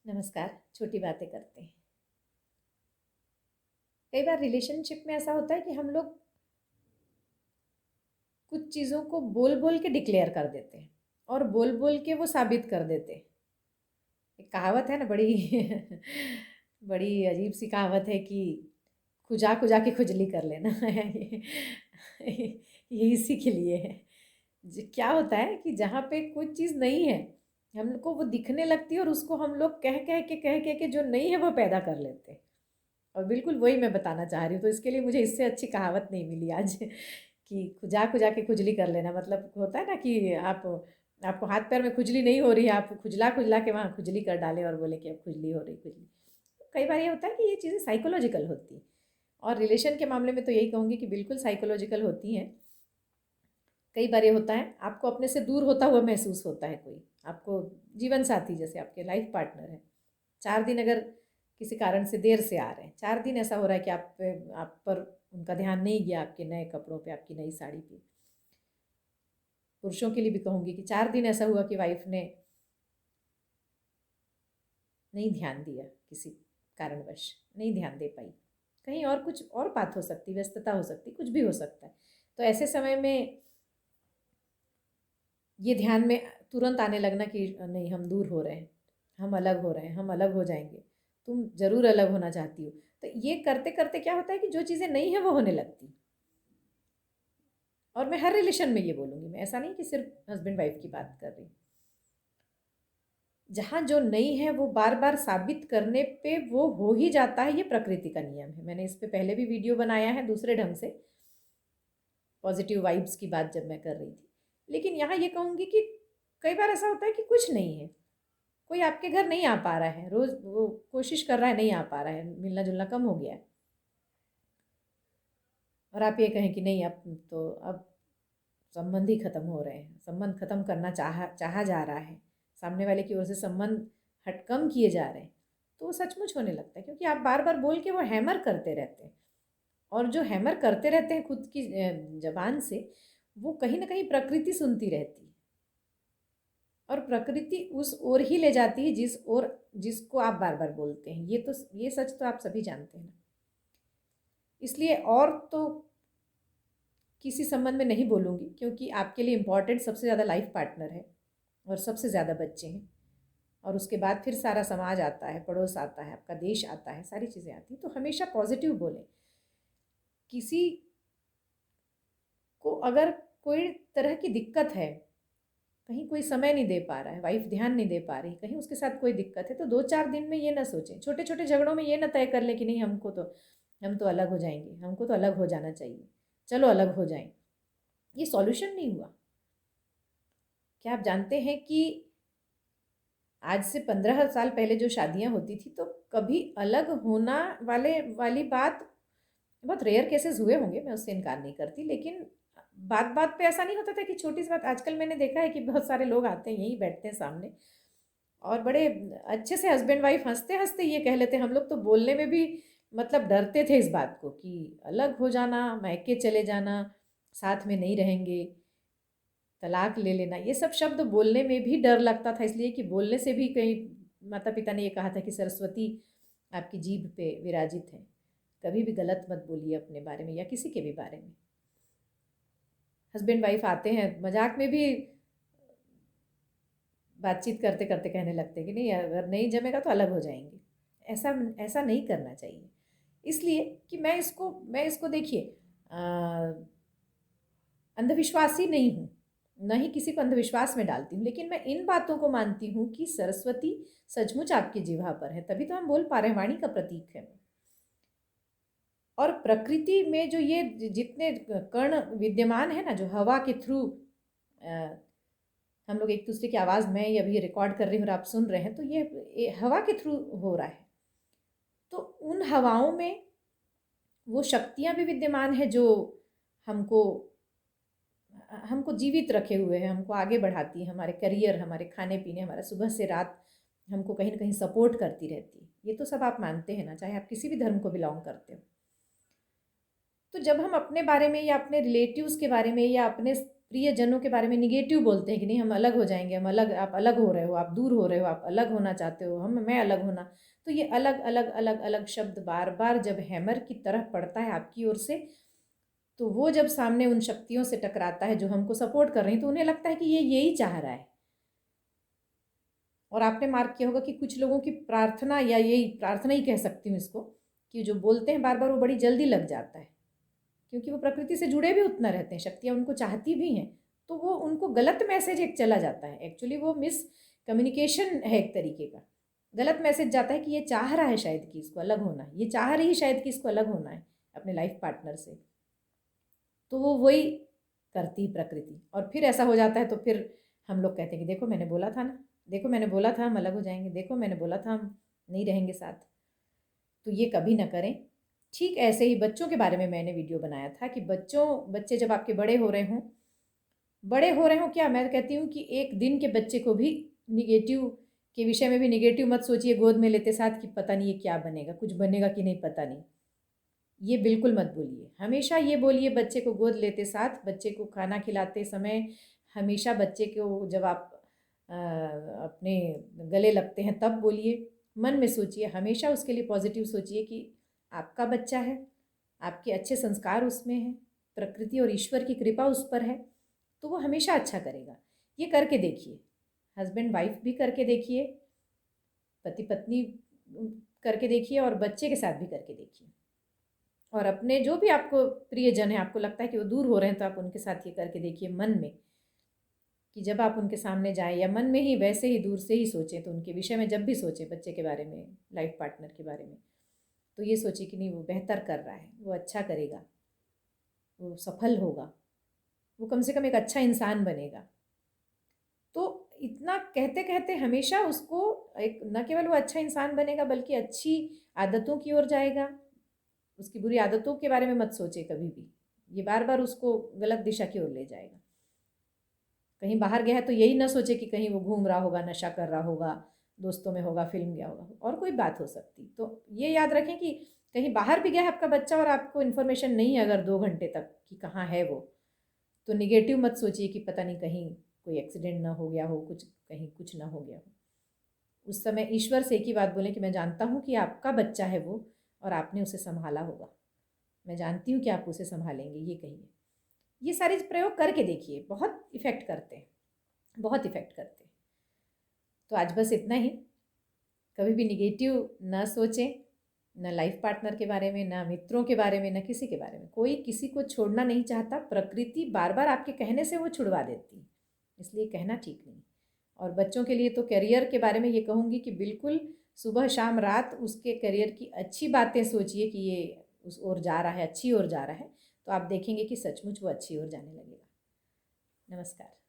नमस्कार। छोटी बातें करते हैं। कई बार रिलेशनशिप में ऐसा होता है कि हम लोग कुछ चीज़ों को बोल बोल के डिक्लेयर कर देते हैं और बोल बोल के वो साबित कर देते हैं। एक कहावत है ना, बड़ी बड़ी अजीब सी कहावत है कि खुजा खुजा के खुजली कर लेना ये इसी के लिए है। क्या होता है कि जहाँ पे कुछ चीज़ नहीं है, हमको वो दिखने लगती है और उसको हम लोग कह कह के जो नहीं है वो पैदा कर लेते हैं। और बिल्कुल वही मैं बताना चाह रही हूँ, तो इसके लिए मुझे इससे अच्छी कहावत नहीं मिली आज कि खुजा खुजा के खुजली कर लेना। मतलब होता है ना कि आपको हाथ पैर में खुजली नहीं हो रही है, आप खुजला खुजला के वहाँ खुजली कर डालें और बोले कि अब खुजली हो रही खुजली। कई बार ये होता है कि ये चीज़ें साइकोलॉजिकल होती हैं, और रिलेशन के मामले में तो यही कहूँगी कि बिल्कुल साइकोलॉजिकल होती हैं। कई बार ये होता है आपको अपने से दूर होता हुआ महसूस होता है कोई, आपको जीवन साथी जैसे आपके लाइफ पार्टनर है। 4 दिन अगर किसी कारण से देर से आ रहे हैं, 4 दिन ऐसा हो रहा है कि आप पर उनका ध्यान नहीं गया, आपके नए कपड़ों पे, आपकी नई साड़ी पे। पुरुषों के लिए भी कहूँगी कि 4 दिन ऐसा हुआ कि वाइफ ने नहीं ध्यान दिया, किसी कारणवश नहीं ध्यान दे पाई। कहीं और कुछ और बात हो सकती, व्यस्तता हो सकती, कुछ भी हो सकता है। तो ऐसे समय में ये ध्यान में तुरंत आने लगना कि नहीं, हम दूर हो रहे हैं, हम अलग हो रहे हैं, हम अलग हो जाएंगे, तुम ज़रूर अलग होना चाहती हो। तो ये करते करते क्या होता है कि जो चीज़ें नहीं हैं वो होने लगती। और मैं हर रिलेशन में ये बोलूँगी, मैं ऐसा नहीं कि सिर्फ हस्बैंड वाइफ की बात कर रही। जहाँ जो नहीं है वो बार बार साबित करने पे वो हो ही जाता है, ये प्रकृति का नियम है। मैंने इस पे पहले भी वीडियो बनाया है दूसरे ढंग से, पॉजिटिव वाइब्स की बात जब मैं कर रही थी। लेकिन यहाँ ये कहूँगी कि कई बार ऐसा होता है कि कुछ नहीं है, कोई आपके घर नहीं आ पा रहा है, रोज़ वो कोशिश कर रहा है, नहीं आ पा रहा है, मिलना जुलना कम हो गया है, और आप ये कहें कि नहीं, अब संबंध ही खत्म हो रहे हैं, संबंध खत्म करना चाहा जा रहा है, सामने वाले की ओर से संबंध हट कम किए जा रहे हैं, तो वो सचमुच होने लगता है, क्योंकि आप बार बार बोल के वो हैमर करते रहते हैं। और जो हैमर करते रहते हैं खुद की जबान से, वो कहीं ना कहीं प्रकृति सुनती रहती है, और प्रकृति उस ओर ही ले जाती है जिस ओर, जिसको आप बार बार बोलते हैं। ये सच तो आप सभी जानते हैं ना। इसलिए और तो किसी संबंध में नहीं बोलूँगी, क्योंकि आपके लिए इम्पोर्टेंट सबसे ज़्यादा लाइफ पार्टनर है, और सबसे ज़्यादा बच्चे हैं, और उसके बाद फिर सारा समाज आता है, पड़ोस आता है, आपका देश आता है, सारी चीज़ें आती हैं। तो हमेशा पॉजिटिव बोलें। किसी को अगर कोई तरह की दिक्कत है, कहीं कोई समय नहीं दे पा रहा है, वाइफ ध्यान नहीं दे पा रही, कहीं उसके साथ कोई दिक्कत है, तो 2-4 दिन में ये ना सोचें, छोटे छोटे झगड़ों में ये ना तय कर लें कि नहीं, हम तो अलग हो जाएंगे, हमको तो अलग हो जाना चाहिए, चलो अलग हो जाएं। ये सॉल्यूशन नहीं हुआ। क्या आप जानते हैं कि आज से 15 साल पहले जो शादियां होती थी, तो कभी अलग होना वाली बात, बहुत रेयर केसेस हुए होंगे, मैं उससे इनकार नहीं करती, लेकिन बात बात पे ऐसा नहीं होता था कि छोटी सी बात। आजकल मैंने देखा है कि बहुत सारे लोग आते हैं, यहीं बैठते हैं सामने, और बड़े अच्छे से हस्बैंड वाइफ हंसते हंसते ये कह लेते हैं। हम लोग तो बोलने में भी मतलब डरते थे इस बात को कि अलग हो जाना, मायके चले जाना, साथ में नहीं रहेंगे, तलाक ले लेना, ये सब शब्द बोलने में भी डर लगता था। इसलिए कि बोलने से भी कहीं माता पिता ने ये कहा था कि सरस्वती आपकी जीभ पे विराजित है, कभी भी गलत मत बोलिए अपने बारे में या किसी के भी बारे में। हस्बैंड वाइफ आते हैं, मजाक में भी बातचीत करते करते कहने लगते हैं कि नहीं, अगर नहीं जमेगा तो अलग हो जाएंगे। ऐसा ऐसा नहीं करना चाहिए। इसलिए कि मैं इसको देखिए, अंधविश्वासी नहीं हूँ, न ही किसी को अंधविश्वास में डालती हूँ, लेकिन मैं इन बातों को मानती हूँ कि सरस्वती सचमुच आपकी जिह्वा पर है, तभी तो हम बोल पा रहे हैं, वाणी का प्रतीक है। और प्रकृति में जो ये जितने कण विद्यमान है ना, जो हवा के थ्रू हम लोग एक दूसरे की आवाज़, मैं ये अभी रिकॉर्ड कर रही हूँ और आप सुन रहे हैं, तो ये हवा के थ्रू हो रहा है। तो उन हवाओं में वो शक्तियाँ भी विद्यमान है जो हमको हमको जीवित रखे हुए हैं, हमको आगे बढ़ाती है, हमारे करियर, हमारे खाने पीने, हमारा सुबह से रात हमको कहीं ना कहीं सपोर्ट करती रहती है। ये तो सब आप मानते हैं ना, चाहे आप किसी भी धर्म को बिलोंग करते हो। तो जब हम अपने बारे में या अपने रिलेटिव्स के बारे में या अपने प्रियजनों के बारे में निगेटिव बोलते हैं कि नहीं हम अलग हो जाएंगे, हम अलग, आप अलग हो रहे हो, आप दूर हो रहे हो, आप अलग होना चाहते हो, मैं अलग होना। तो ये अलग अलग अलग अलग शब्द बार बार जब हैमर की तरह पड़ता है आपकी ओर से, तो वो जब सामने उन शक्तियों से टकराता है जो हमको सपोर्ट कर रही हैं, तो उन्हें लगता है कि ये यही चाह रहा है। और आपने मार्क किया होगा कि कुछ लोगों की प्रार्थना, या यही प्रार्थना ही कह सकती हूँ इसको, कि जो बोलते हैं बार बार वो बड़ी जल्दी लग जाता है, क्योंकि वो प्रकृति से जुड़े भी उतना रहते हैं, शक्तियाँ उनको चाहती भी हैं, तो वो उनको गलत मैसेज एक चला जाता है। एक्चुअली वो मिस कम्युनिकेशन है एक तरीके का, गलत मैसेज जाता है कि ये चाह रहा है शायद कि इसको अलग होना है, ये चाह रही है शायद कि इसको अलग होना है अपने लाइफ पार्टनर से। तो वो वही करती प्रकृति, और फिर ऐसा हो जाता है तो फिर हम लोग कहते हैं कि देखो मैंने बोला था ना, देखो मैंने बोला था हम अलग हो जाएंगे, देखो मैंने बोला था हम नहीं रहेंगे साथ। तो ये कभी ना करें। ठीक ऐसे ही बच्चों के बारे में मैंने वीडियो बनाया था कि बच्चे जब आपके बड़े हो रहे हों, क्या मैं कहती हूँ कि एक दिन के बच्चे को भी निगेटिव के विषय में भी निगेटिव मत सोचिए गोद में लेते साथ कि पता नहीं ये क्या बनेगा, कुछ बनेगा कि नहीं पता नहीं, ये बिल्कुल मत बोलिए। हमेशा ये बोलिए बच्चे को गोद लेते साथ, बच्चे को खाना खिलाते समय, हमेशा बच्चे को जब आप अपने गले लगते हैं तब बोलिए। मन में सोचिए, हमेशा उसके लिए पॉजिटिव सोचिए कि आपका बच्चा है, आपके अच्छे संस्कार उसमें हैं, प्रकृति और ईश्वर की कृपा उस पर है, तो वो हमेशा अच्छा करेगा। ये करके देखिए, हस्बैंड वाइफ भी करके देखिए, पति पत्नी करके देखिए, और बच्चे के साथ भी करके देखिए। और अपने जो भी आपको प्रियजन है, आपको लगता है कि वो दूर हो रहे हैं, तो आप उनके साथ ये करके देखिए मन में, कि जब आप उनके सामने जाएं या मन में ही वैसे ही दूर से ही सोचें, तो उनके विषय में जब भी सोचें, बच्चे के बारे में, लाइफ पार्टनर के बारे में, तो ये सोचिए कि नहीं वो बेहतर कर रहा है, वो अच्छा करेगा, वो सफल होगा, वो कम से कम एक अच्छा इंसान बनेगा। तो इतना कहते कहते हमेशा उसको एक, न केवल वो अच्छा इंसान बनेगा बल्कि अच्छी आदतों की ओर जाएगा। उसकी बुरी आदतों के बारे में मत सोचे कभी भी, ये बार बार उसको गलत दिशा की ओर ले जाएगा। कहीं बाहर गया है तो यही ना सोचे कि कहीं वो घूम रहा होगा, नशा कर रहा होगा, दोस्तों में होगा, फिल्म गया होगा, और कोई बात हो सकती। तो ये याद रखें कि कहीं बाहर भी गया है आपका बच्चा और आपको इन्फॉर्मेशन नहीं है अगर 2 घंटे तक कि कहाँ है वो, तो निगेटिव मत सोचिए कि पता नहीं कहीं कोई एक्सीडेंट ना हो गया हो, कुछ कहीं कुछ ना हो गया हो। उस समय ईश्वर से एक ही बात बोलें कि मैं जानता हूँ कि आपका बच्चा है वो, और आपने उसे संभाला होगा, मैं जानती हूँ कि आप उसे संभालेंगे, ये कहिए। ये सारे प्रयोग करके देखिए, बहुत इफ़ेक्ट करते हैं, बहुत इफ़ेक्ट करते हैं। तो आज बस इतना ही। कभी भी निगेटिव ना सोचें, न लाइफ पार्टनर के बारे में, ना मित्रों के बारे में, न किसी के बारे में। कोई किसी को छोड़ना नहीं चाहता, प्रकृति बार बार आपके कहने से वो छुड़वा देती है, इसलिए कहना ठीक नहीं। और बच्चों के लिए तो करियर के बारे में ये कहूँगी कि बिल्कुल सुबह शाम रात उसके करियर की अच्छी बातें सोचिए कि ये उस ओर जा रहा है, अच्छी ओर जा रहा है, तो आप देखेंगे कि सचमुच वो अच्छी ओर जाने लगेगा। नमस्कार।